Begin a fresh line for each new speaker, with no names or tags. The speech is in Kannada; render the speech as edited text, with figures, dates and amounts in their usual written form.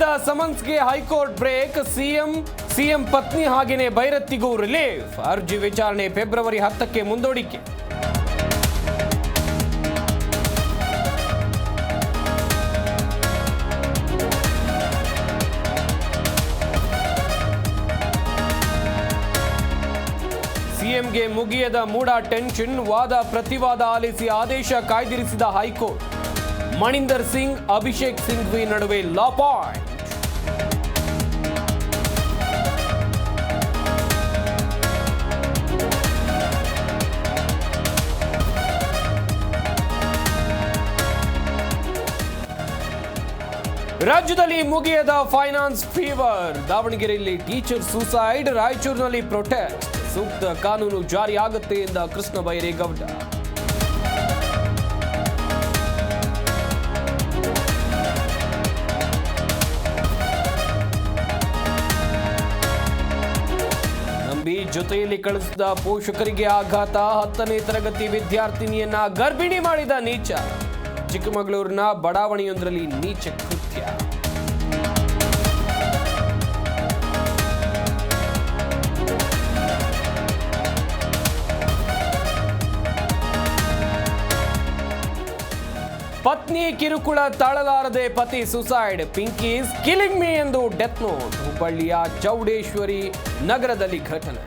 ನೀಡಿದ್ದ ಸಮನ್ಸ್ಗೆ ಹೈಕೋರ್ಟ್ ಬ್ರೇಕ್. ಸಿಎಂ ಪತ್ನಿ ಹಾಗೇನೆ ಭೈರತ್ತಿಗೂ ರಿಲೀಫ್. ಅರ್ಜಿ ವಿಚಾರಣೆ ಫೆಬ್ರವರಿ 10ಕ್ಕೆ ಮುಂದೂಡಿಕೆ. ಸಿಎಂಗೆ ಮುಗಿಯದ ಮೂಡ ಟೆನ್ಷನ್. ವಾದ ಪ್ರತಿವಾದ ಆಲಿಸಿ ಆದೇಶ ಕಾಯ್ದಿರಿಸಿದ ಹೈಕೋರ್ಟ್. ಮಣಿಂದರ್ ಸಿಂಗ್, ಅಭಿಷೇಕ್ ಸಿಂಘ್ವಿ ನಡುವೆ ಲಾ ಪಾಯಿಂಟ್. ರಾಜ್ಯದಲ್ಲಿ ಮುಗಿಯದ ಫೈನಾನ್ಸ್ ಫೀವರ್. ದಾವಣಗೆರೆಯಲ್ಲಿ ಟೀಚರ್ ಸೂಸೈಡ್, ರಾಯಚೂರಿನಲ್ಲಿ ಪ್ರೊಟೆಸ್ಟ್. ಸೂಕ್ತ ಕಾನೂನು ಜಾರಿಯಾಗುತ್ತೆ ಎಂದ ಕೃಷ್ಣ ಬೈರೇಗೌಡ. ನಂಬಿ ಜೊತೆಯಲ್ಲಿ ಕಳಿಸಿದ ಪೋಷಕರಿಗೆ ಆಘಾತ. 10ನೇ ತರಗತಿ ವಿದ್ಯಾರ್ಥಿನಿಯನ್ನ ಗರ್ಭಿಣಿ ಮಾಡಿದ ನೀಚ. ಚಿಕ್ಕಮಗಳೂರಿನ ಬಡಾವಣೆಯೊಂದರಲ್ಲಿ ನೀಚ ಕೃತ್ಯ. ಪತ್ನಿ ಕಿರುಕುಳ ತಾಳಲಾರದೆ ಪತಿ ಸುಸೈಡ್. ಪಿಂಕೀಸ್ ಕಿಲಿಂಗ್ ಮೀ ಎಂದು ಡೆತ್ ನೋಟ್. ಹುಬ್ಬಳ್ಳಿಯ ಚೌಡೇಶ್ವರಿ ನಗರದಲ್ಲಿ ಘಟನೆ.